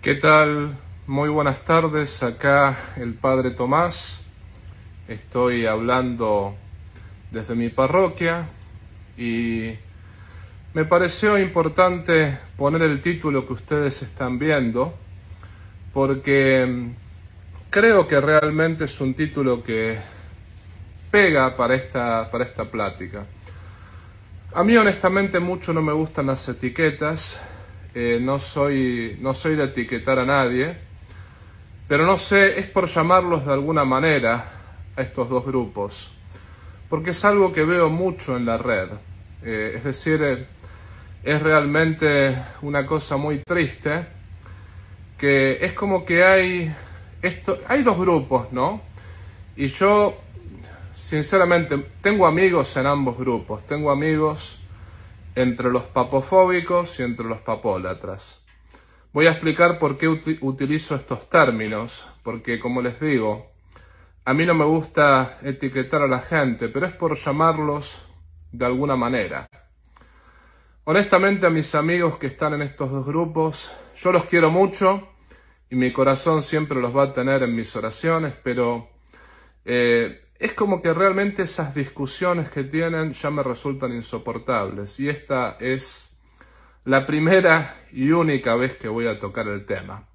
¿Qué tal? Muy buenas tardes, acá el Padre Tomás. Estoy hablando desde mi parroquia y me pareció importante poner el título que ustedes están viendo porque creo que realmente es un título que pega para esta plática. A mí honestamente mucho no me gustan las etiquetas. No soy de etiquetar a nadie, pero no sé, es por llamarlos de alguna manera a estos dos grupos, porque es algo que veo mucho en la red. Es decir, es realmente una cosa muy triste, que es como que hay dos grupos, ¿no? Y yo, sinceramente, tengo amigos en ambos grupos, tengo amigos entre los papofóbicos y entre los papólatras. Voy a explicar por qué utilizo estos términos, porque como les digo, a mí no me gusta etiquetar a la gente, pero es por llamarlos de alguna manera. Honestamente, a mis amigos que están en estos dos grupos, yo los quiero mucho y mi corazón siempre los va a tener en mis oraciones, pero es como que realmente esas discusiones que tienen ya me resultan insoportables, y esta es la primera y única vez que voy a tocar el tema.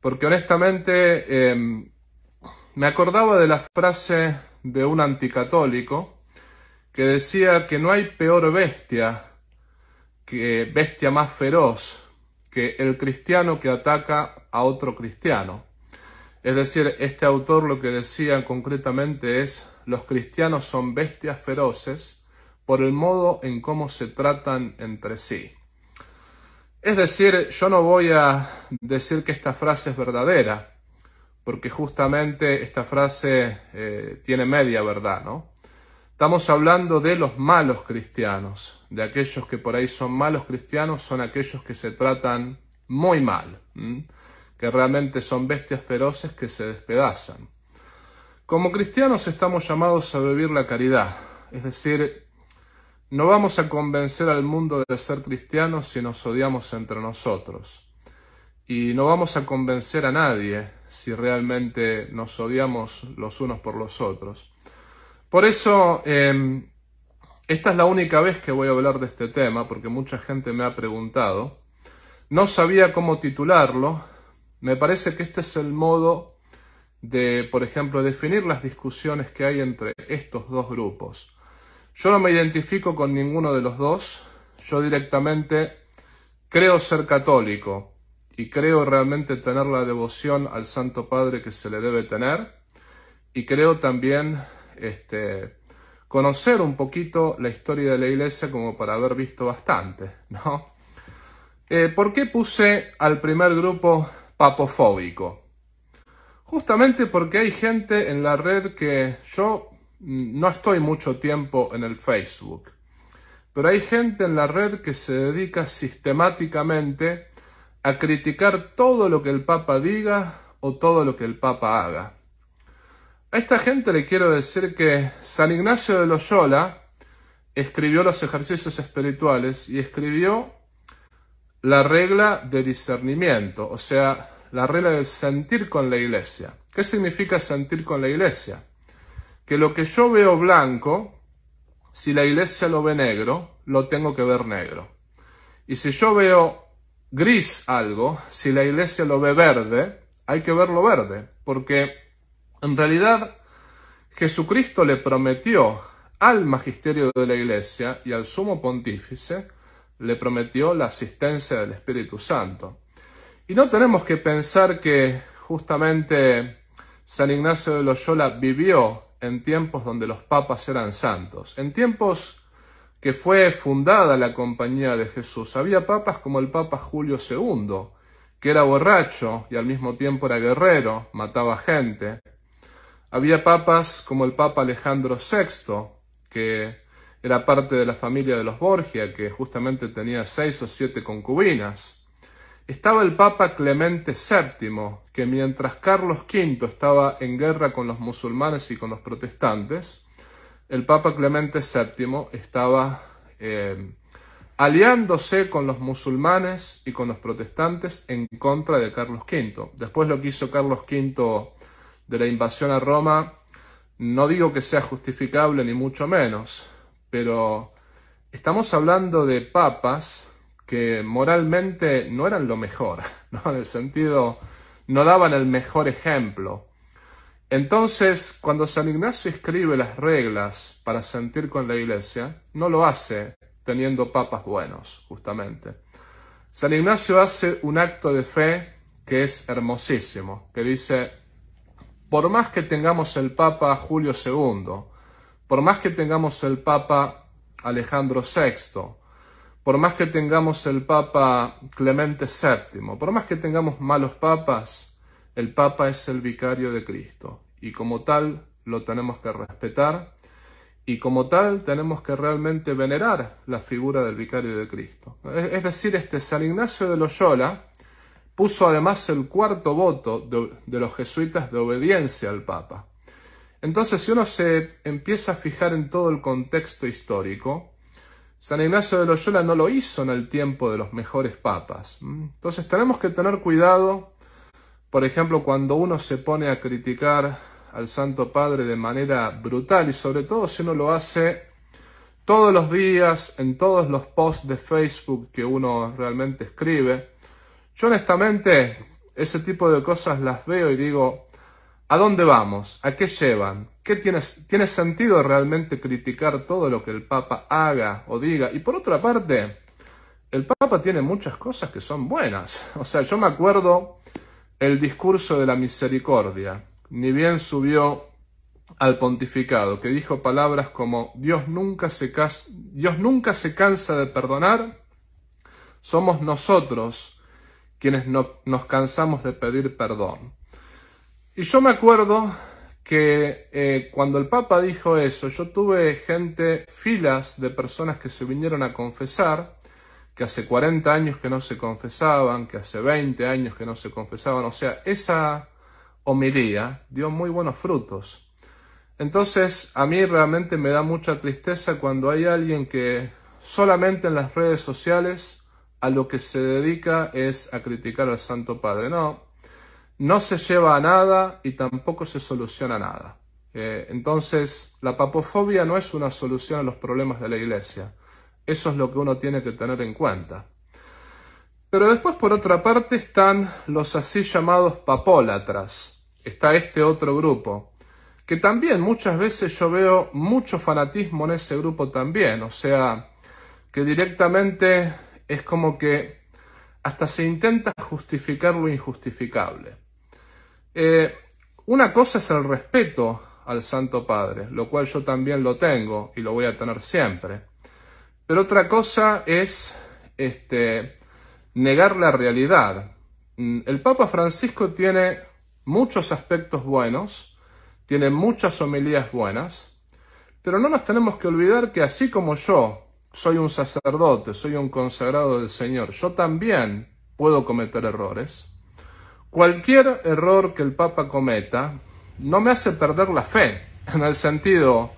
Porque honestamente me acordaba de la frase de un anticatólico que decía que no hay peor bestia más feroz que el cristiano que ataca a otro cristiano. Es decir, este autor lo que decía concretamente es: los cristianos son bestias feroces por el modo en cómo se tratan entre sí. Es decir, yo no voy a decir que esta frase es verdadera, porque justamente esta frase tiene media verdad, ¿no? Estamos hablando de los malos cristianos, de aquellos que por ahí son malos cristianos, son aquellos que se tratan muy mal, que realmente son bestias feroces que se despedazan. Como cristianos estamos llamados a vivir la caridad, es decir, no vamos a convencer al mundo de ser cristianos si nos odiamos entre nosotros. Y no vamos a convencer a nadie si realmente nos odiamos los unos por los otros. Por eso, esta es la única vez que voy a hablar de este tema, porque mucha gente me ha preguntado. No sabía cómo titularlo. Me parece que este es el modo de, por ejemplo, definir las discusiones que hay entre estos dos grupos. Yo no me identifico con ninguno de los dos. Yo directamente creo ser católico y creo realmente tener la devoción al Santo Padre que se le debe tener, y creo también conocer un poquito la historia de la Iglesia como para haber visto bastante, ¿no? ¿Por qué puse al primer grupo papofóbico? Justamente porque hay gente en la red que yo no estoy mucho tiempo en el Facebook, pero hay gente en la red que se dedica sistemáticamente a criticar todo lo que el Papa diga o todo lo que el Papa haga. A esta gente le quiero decir que San Ignacio de Loyola escribió los ejercicios espirituales y escribió la regla de discernimiento, o sea, la regla de sentir con la Iglesia. ¿Qué significa sentir con la Iglesia? Que lo que yo veo blanco, si la Iglesia lo ve negro, lo tengo que ver negro. Y si yo veo gris algo, si la Iglesia lo ve verde, hay que verlo verde, porque en realidad Jesucristo le prometió al magisterio de la Iglesia y al sumo pontífice, le prometió la asistencia del Espíritu Santo. Y no tenemos que pensar que justamente San Ignacio de Loyola vivió en tiempos donde los papas eran santos, en tiempos que fue fundada la Compañía de Jesús. Había papas como el Papa Julio II, que era borracho y al mismo tiempo era guerrero, mataba gente. Había papas como el Papa Alejandro VI, que era parte de la familia de los Borgia, que justamente tenía 6 o 7 concubinas. Estaba el Papa Clemente VII, que mientras Carlos V estaba en guerra con los musulmanes y con los protestantes, el Papa Clemente VII estaba aliándose con los musulmanes y con los protestantes en contra de Carlos V. Después lo que hizo Carlos V de la invasión a Roma, no digo que sea justificable ni mucho menos, pero estamos hablando de papas que moralmente no eran lo mejor, ¿no? En el sentido, no daban el mejor ejemplo. Entonces, cuando San Ignacio escribe las reglas para sentir con la Iglesia, no lo hace teniendo papas buenos, justamente. San Ignacio hace un acto de fe que es hermosísimo, que dice: por más que tengamos el Papa Julio II, por más que tengamos el Papa Alejandro VI, por más que tengamos el Papa Clemente VII, por más que tengamos malos papas, el Papa es el vicario de Cristo, y como tal lo tenemos que respetar, y como tal tenemos que realmente venerar la figura del vicario de Cristo. Es decir, San Ignacio de Loyola puso además el cuarto voto de los jesuitas de obediencia al Papa. Entonces, si uno se empieza a fijar en todo el contexto histórico, San Ignacio de Loyola no lo hizo en el tiempo de los mejores papas. Entonces tenemos que tener cuidado, por ejemplo, cuando uno se pone a criticar al Santo Padre de manera brutal, y sobre todo si uno lo hace todos los días, en todos los posts de Facebook que uno realmente escribe. Yo honestamente ese tipo de cosas las veo y digo: ¿a dónde vamos? ¿A qué llevan? ¿Tiene sentido realmente criticar todo lo que el Papa haga o diga? Y por otra parte, el Papa tiene muchas cosas que son buenas. O sea, yo me acuerdo el discurso de la misericordia, ni bien subió al pontificado, que dijo palabras como: Dios nunca se cansa de perdonar, somos nosotros quienes nos cansamos de pedir perdón. Y yo me acuerdo que cuando el Papa dijo eso, yo tuve filas de personas que se vinieron a confesar, que hace 40 años que no se confesaban, que hace 20 años que no se confesaban. O sea, esa homilía dio muy buenos frutos. Entonces, a mí realmente me da mucha tristeza cuando hay alguien que solamente en las redes sociales a lo que se dedica es a criticar al Santo Padre. No se lleva a nada y tampoco se soluciona nada. Entonces, la papofobia no es una solución a los problemas de la Iglesia. Eso es lo que uno tiene que tener en cuenta. Pero después, por otra parte, están los así llamados papólatras. Está este otro grupo, que también muchas veces yo veo mucho fanatismo en ese grupo también. O sea, que directamente es como que hasta se intenta justificar lo injustificable. Una cosa es el respeto al Santo Padre, lo cual yo también lo tengo y lo voy a tener siempre. Pero otra cosa es negar la realidad. El Papa Francisco tiene muchos aspectos buenos, tiene muchas homilías buenas, pero no nos tenemos que olvidar que así como yo soy un sacerdote, soy un consagrado del Señor, yo también puedo cometer errores. Cualquier error que el Papa cometa no me hace perder la fe, en el sentido,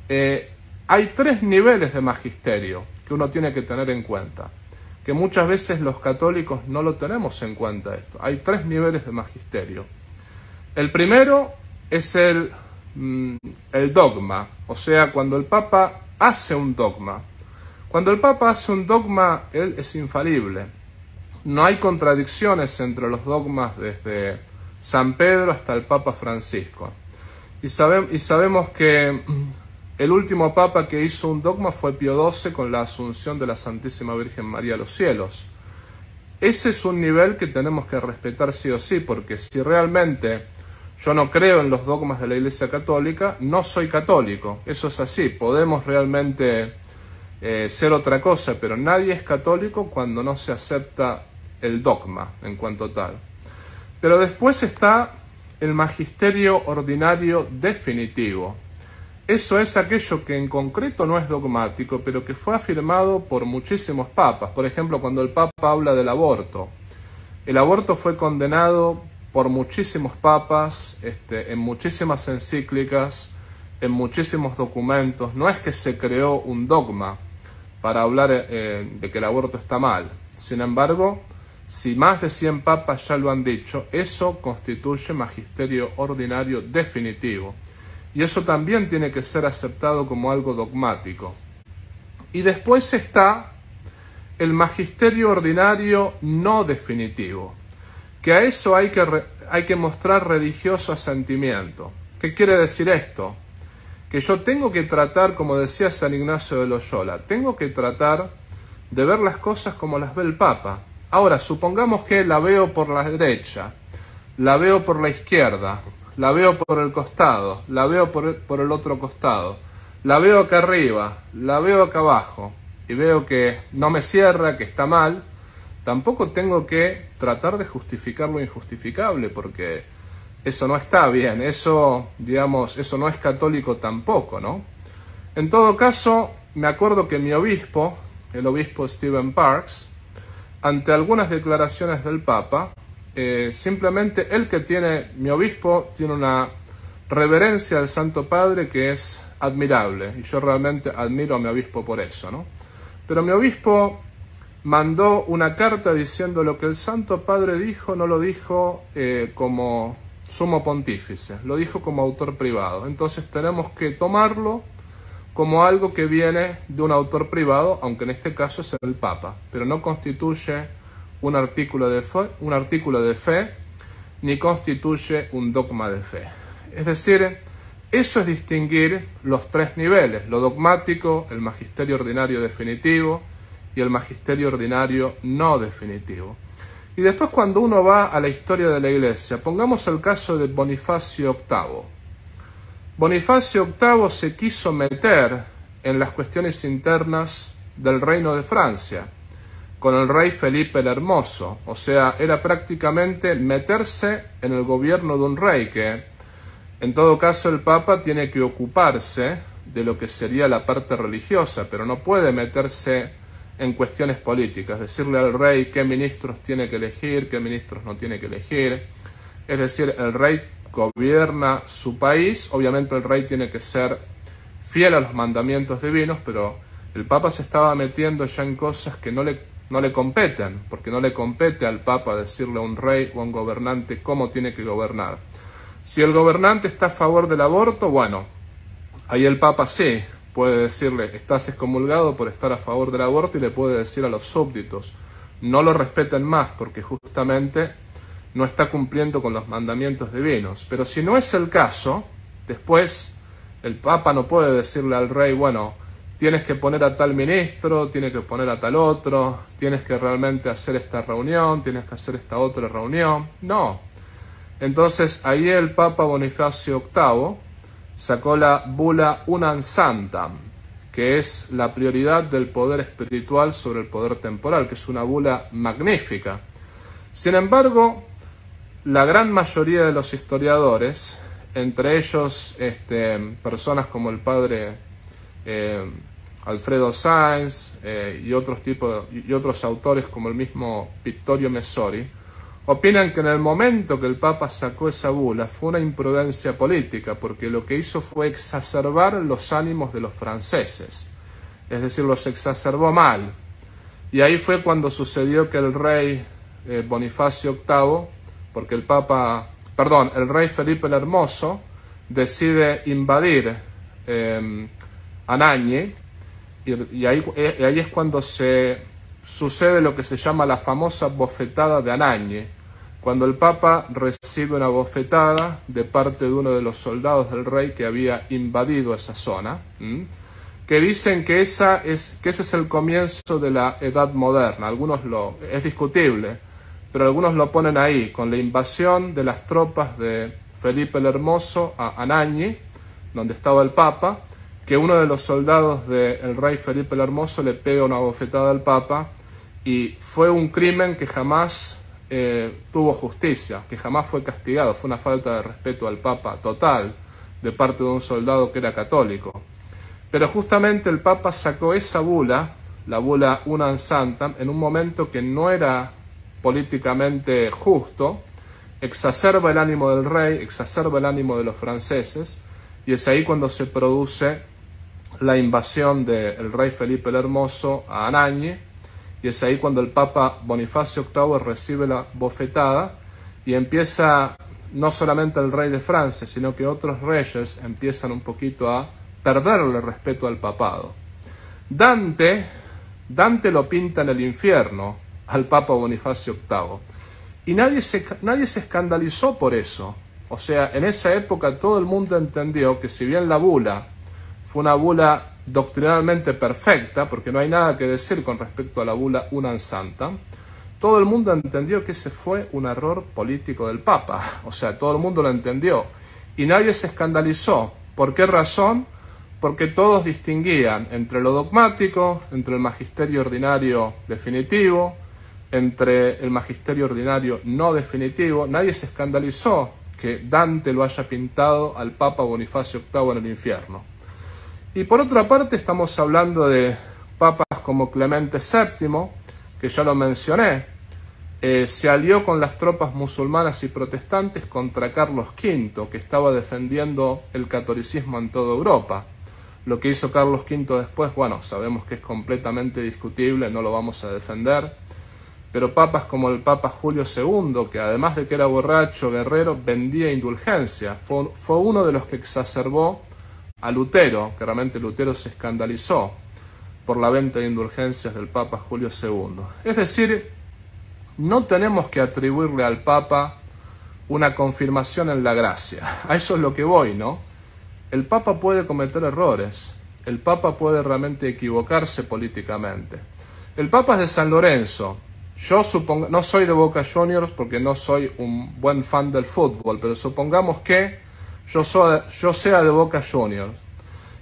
hay 3 niveles de magisterio que uno tiene que tener en cuenta, que muchas veces los católicos no lo tenemos en cuenta esto. Hay 3 niveles de magisterio. El primero es el dogma, o sea, cuando el Papa hace un dogma. Cuando el Papa hace un dogma, él es infalible. No hay contradicciones entre los dogmas desde San Pedro hasta el Papa Francisco. Y sabemos que el último Papa que hizo un dogma fue Pío XII con la asunción de la Santísima Virgen María a los cielos. Ese es un nivel que tenemos que respetar sí o sí, porque si realmente yo no creo en los dogmas de la Iglesia Católica, no soy católico. Eso es así, podemos realmente ser otra cosa, pero nadie es católico cuando no se acepta el dogma en cuanto tal. Pero después está el magisterio ordinario definitivo. Eso es aquello que en concreto no es dogmático, pero que fue afirmado por muchísimos papas. Por ejemplo, cuando el Papa habla del aborto, el aborto fue condenado por muchísimos papas, en muchísimas encíclicas, en muchísimos documentos. No es que se creó un dogma, para hablar de que el aborto está mal. Sin embargo, si más de 100 papas ya lo han dicho, eso constituye magisterio ordinario definitivo. Y eso también tiene que ser aceptado como algo dogmático. Y después está el magisterio ordinario no definitivo, que a eso hay que mostrar religioso asentimiento. ¿Qué quiere decir esto? Que yo tengo que tratar, como decía San Ignacio de Loyola, tengo que tratar de ver las cosas como las ve el Papa. Ahora, supongamos que la veo por la derecha, la veo por la izquierda, la veo por el costado, la veo por el otro costado, la veo acá arriba, la veo acá abajo, y veo que no me cierra, que está mal. Tampoco tengo que tratar de justificar lo injustificable, porque eso no está bien, eso, digamos, eso no es católico tampoco, ¿no? En todo caso, me acuerdo que mi obispo, el obispo Stephen Parks, ante algunas declaraciones del Papa, simplemente mi obispo tiene una reverencia al Santo Padre que es admirable, y yo realmente admiro a mi obispo por eso, ¿no? Pero mi obispo mandó una carta diciendo lo que el Santo Padre dijo, no lo dijo como sumo pontífice, lo dijo como autor privado. Entonces tenemos que tomarlo como algo que viene de un autor privado, aunque en este caso es el Papa, pero no constituye un artículo de fe, ni constituye un dogma de fe. Es decir, eso es distinguir los tres niveles: lo dogmático, el magisterio ordinario definitivo y el magisterio ordinario no definitivo. Y después, cuando uno va a la historia de la Iglesia, pongamos el caso de Bonifacio VIII. Bonifacio VIII se quiso meter en las cuestiones internas del reino de Francia con el rey Felipe el Hermoso. O sea, era prácticamente meterse en el gobierno de un rey que, en todo caso, el Papa tiene que ocuparse de lo que sería la parte religiosa, pero no puede meterse en cuestiones políticas, decirle al rey qué ministros tiene que elegir, qué ministros no tiene que elegir. Es decir, el rey gobierna su país, obviamente el rey tiene que ser fiel a los mandamientos divinos, pero el Papa se estaba metiendo ya en cosas que no le competen, porque no le compete al Papa decirle a un rey o a un gobernante cómo tiene que gobernar. Si el gobernante está a favor del aborto, bueno, ahí el Papa sí puede decirle, estás excomulgado por estar a favor del aborto, y le puede decir a los súbditos, no lo respeten más, porque justamente no está cumpliendo con los mandamientos divinos. Pero si no es el caso, después el Papa no puede decirle al rey, bueno, tienes que poner a tal ministro, tienes que poner a tal otro, tienes que realmente hacer esta reunión, tienes que hacer esta otra reunión. No. Entonces ahí el Papa Bonifacio VIII sacó la bula Unam Santam, que es la prioridad del poder espiritual sobre el poder temporal, que es una bula magnífica. Sin embargo, la gran mayoría de los historiadores, entre ellos personas como el padre Alfredo Sáenz y otros autores como el mismo Vittorio Messori, opinan que en el momento que el Papa sacó esa bula fue una imprudencia política, porque lo que hizo fue exacerbar los ánimos de los franceses, es decir, los exacerbó mal. Y ahí fue cuando sucedió que el rey Bonifacio VIII, porque el rey Felipe el Hermoso decide invadir Anagni, y ahí es cuando sucede lo que se llama la famosa bofetada de Anagni, cuando el Papa recibe una bofetada de parte de uno de los soldados del rey que había invadido esa zona, que dicen que ese es el comienzo de la Edad Moderna. Es discutible, pero algunos lo ponen ahí, con la invasión de las tropas de Felipe el Hermoso a Anagni, donde estaba el Papa, que uno de los soldados del rey Felipe el Hermoso le pega una bofetada al Papa, y fue un crimen que jamás tuvo justicia, que jamás fue castigado. Fue una falta de respeto al Papa total de parte de un soldado que era católico. Pero justamente el Papa sacó esa bula, la bula Unam Santam, en un momento que no era políticamente justo, exacerba el ánimo del rey, exacerba el ánimo de los franceses, y es ahí cuando se produce la invasión del rey Felipe el Hermoso a Anagni, y es ahí cuando el Papa Bonifacio VIII recibe la bofetada y empieza, no solamente el rey de Francia, sino que otros reyes empiezan un poquito a perderle respeto al papado. Dante lo pinta en el infierno al Papa Bonifacio VIII, y nadie se escandalizó por eso. O sea, en esa época todo el mundo entendió que si bien la bula fue una bula doctrinalmente perfecta, porque no hay nada que decir con respecto a la bula Unam Santa, todo el mundo entendió que ese fue un error político del Papa. O sea, todo el mundo lo entendió y nadie se escandalizó. ¿Por qué razón? Porque todos distinguían entre lo dogmático, entre el magisterio ordinario definitivo, entre el magisterio ordinario no definitivo. Nadie se escandalizó que Dante lo haya pintado al Papa Bonifacio VIII en el infierno. Y por otra parte estamos hablando de papas como Clemente VII, que ya lo mencioné, se alió con las tropas musulmanas y protestantes contra Carlos V, que estaba defendiendo el catolicismo en toda Europa. Lo que hizo Carlos V después, bueno, sabemos que es completamente discutible, no lo vamos a defender, pero papas como el Papa Julio II, que además de que era borracho, guerrero, vendía indulgencia, fue uno de los que exacerbó a Lutero, que realmente Lutero se escandalizó por la venta de indulgencias del Papa Julio II. Es decir, no tenemos que atribuirle al Papa una confirmación en la gracia. A eso es lo que voy, ¿no? El Papa puede cometer errores, el Papa puede realmente equivocarse políticamente. El Papa es de San Lorenzo. Yo no soy de Boca Juniors porque no soy un buen fan del fútbol, pero supongamos que yo sea de Boca Juniors.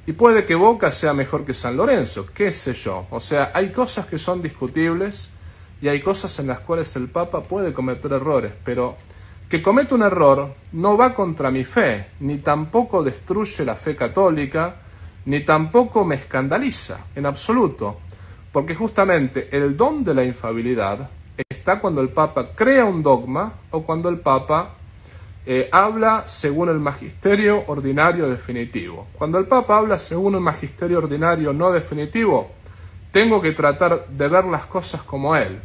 Y puede que Boca sea mejor que San Lorenzo, qué sé yo. O sea, hay cosas que son discutibles y hay cosas en las cuales el Papa puede cometer errores, pero que cometa un error no va contra mi fe, ni tampoco destruye la fe católica, ni tampoco me escandaliza, en absoluto. Porque justamente el don de la infalibilidad está cuando el Papa crea un dogma o cuando el Papa habla según el magisterio ordinario definitivo. Cuando el Papa habla según el magisterio ordinario no definitivo, tengo que tratar de ver las cosas como él.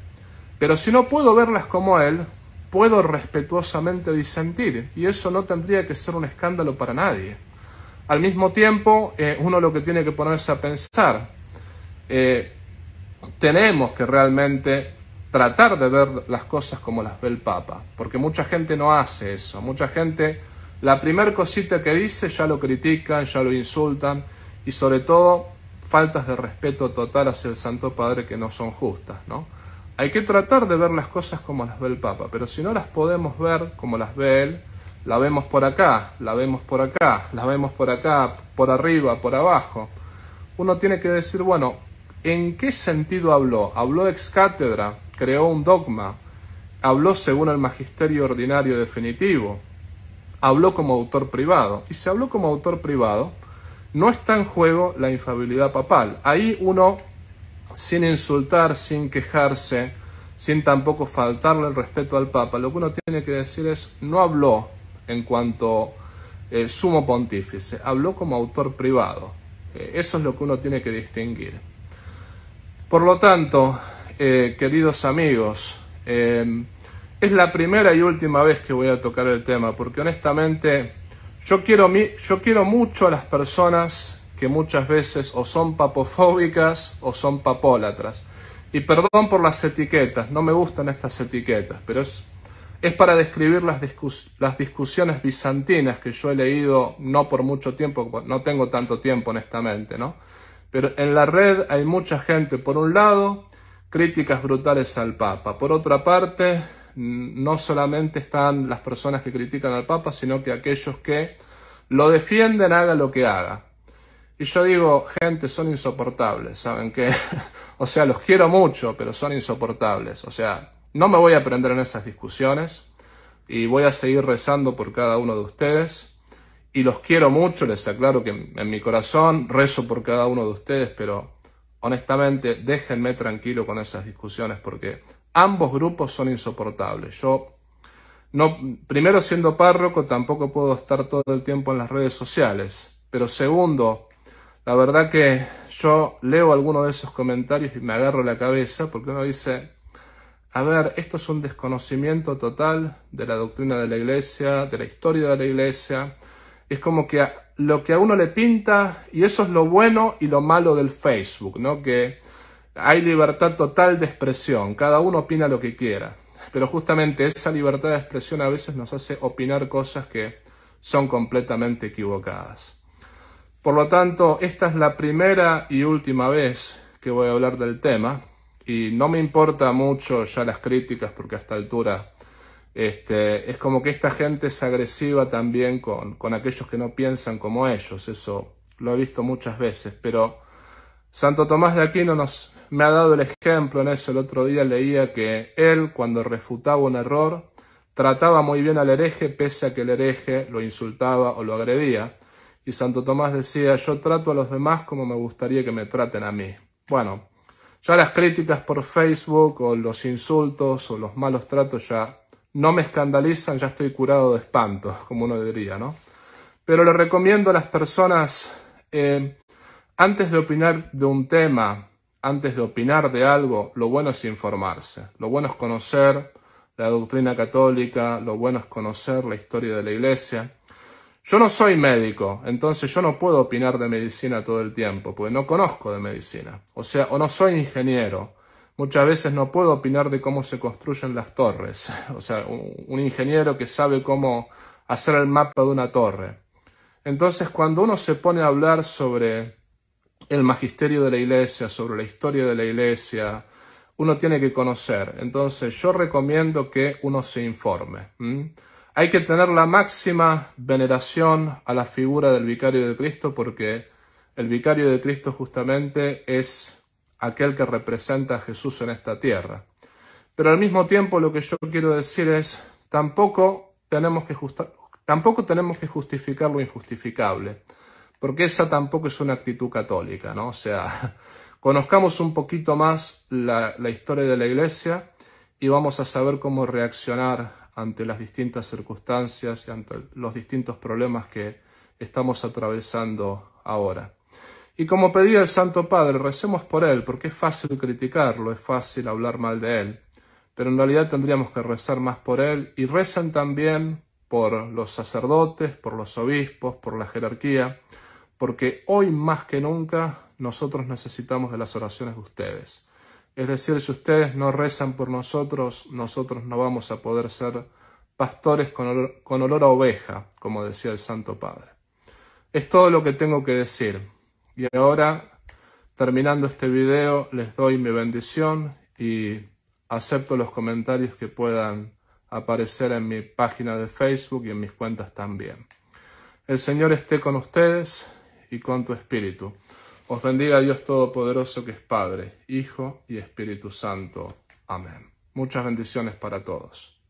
Pero si no puedo verlas como él, puedo respetuosamente disentir, y eso no tendría que ser un escándalo para nadie. Al mismo tiempo, uno lo que tiene que ponerse a pensar, tenemos que realmente tratar de ver las cosas como las ve el Papa, porque mucha gente no hace eso. Mucha gente, la primer cosita que dice ya lo critican, ya lo insultan, y sobre todo faltas de respeto total hacia el Santo Padre que no son justas, ¿no? Hay que tratar de ver las cosas como las ve el Papa, pero si no las podemos ver como las ve él, la vemos por acá, la vemos por acá, la vemos por acá, por arriba, por abajo. Uno tiene que decir, bueno, ¿en qué sentido habló? ¿Habló ex cátedra? ¿Creó un dogma? ¿Habló según el magisterio ordinario definitivo? ¿Habló como autor privado? Y si habló como autor privado, no está en juego la infalibilidad papal. Ahí uno, sin insultar, sin quejarse, sin tampoco faltarle el respeto al Papa, lo que uno tiene que decir es, no habló en cuanto sumo pontífice, habló como autor privado. Eso es lo que uno tiene que distinguir. Por lo tanto, queridos amigos, es la primera y última vez que voy a tocar el tema, porque honestamente yo quiero mucho a las personas que muchas veces o son papofóbicas o son papólatras. Y perdón por las etiquetas, no me gustan estas etiquetas, pero es para describir las discusiones bizantinas que yo he leído, no por mucho tiempo, no tengo tanto tiempo honestamente, ¿no? Pero en la red hay mucha gente, por un lado, críticas brutales al Papa. Por otra parte, no solamente están las personas que critican al Papa, sino que aquellos que lo defienden, haga lo que haga. Y yo digo, gente, son insoportables, ¿saben qué? O sea, los quiero mucho, pero son insoportables. O sea, no me voy a prender en esas discusiones y voy a seguir rezando por cada uno de ustedes. Y los quiero mucho, les aclaro que en mi corazón rezo por cada uno de ustedes, pero honestamente déjenme tranquilo con esas discusiones porque ambos grupos son insoportables. Yo, primero siendo párroco, tampoco puedo estar todo el tiempo en las redes sociales, pero segundo, La verdad que yo leo alguno de esos comentarios y me agarro la cabeza porque uno dice, a ver, esto es un desconocimiento total de la doctrina de la Iglesia, de la historia de la Iglesia. Es como que lo que a uno le pinta, y eso es lo bueno y lo malo del Facebook, ¿no? Que hay libertad total de expresión, cada uno opina lo que quiera. Pero justamente esa libertad de expresión a veces nos hace opinar cosas que son completamente equivocadas. Por lo tanto, esta es la primera y última vez que voy a hablar del tema, y no me importa mucho ya las críticas porque a esta altura es como que esta gente es agresiva también con aquellos que no piensan como ellos. Eso lo he visto muchas veces, pero Santo Tomás de Aquino me ha dado el ejemplo en eso. El otro día leía que él, cuando refutaba un error, trataba muy bien al hereje pese a que el hereje lo insultaba o lo agredía. Y Santo Tomás decía, yo trato a los demás como me gustaría que me traten a mí. Bueno, ya las críticas por Facebook o los insultos o los malos tratos ya no me escandalizan, ya estoy curado de espanto, como uno diría, ¿no? Pero le recomiendo a las personas, antes de opinar de un tema, antes de opinar de algo, lo bueno es informarse. Lo bueno es conocer la doctrina católica, lo bueno es conocer la historia de la Iglesia. Yo no soy médico, entonces yo no puedo opinar de medicina todo el tiempo, porque no conozco de medicina. O no soy ingeniero. Muchas veces no puedo opinar de cómo se construyen las torres. O sea, un ingeniero que sabe cómo hacer el mapa de una torre. Entonces, cuando uno se pone a hablar sobre el magisterio de la Iglesia, sobre la historia de la Iglesia, uno tiene que conocer. Entonces, yo recomiendo que uno se informe. Hay que tener la máxima veneración a la figura del Vicario de Cristo, porque el Vicario de Cristo justamente es aquel que representa a Jesús en esta tierra. Pero al mismo tiempo lo que yo quiero decir es, tampoco tenemos que justificar lo injustificable, porque esa tampoco es una actitud católica, ¿no? O sea, conozcamos un poquito más la historia de la Iglesia y vamos a saber cómo reaccionar ante las distintas circunstancias y ante los distintos problemas que estamos atravesando ahora. Y como pedía el Santo Padre, recemos por él, porque es fácil criticarlo, es fácil hablar mal de él, pero en realidad tendríamos que rezar más por él, y recen también por los sacerdotes, por los obispos, por la jerarquía, porque hoy más que nunca nosotros necesitamos de las oraciones de ustedes. Es decir, si ustedes no rezan por nosotros, nosotros no vamos a poder ser pastores con olor a oveja, como decía el Santo Padre. Es todo lo que tengo que decir. Y ahora, terminando este video, les doy mi bendición y acepto los comentarios que puedan aparecer en mi página de Facebook y en mis cuentas también. El Señor esté con ustedes y con tu espíritu. Os bendiga Dios Todopoderoso, que es Padre, Hijo y Espíritu Santo. Amén. Muchas bendiciones para todos.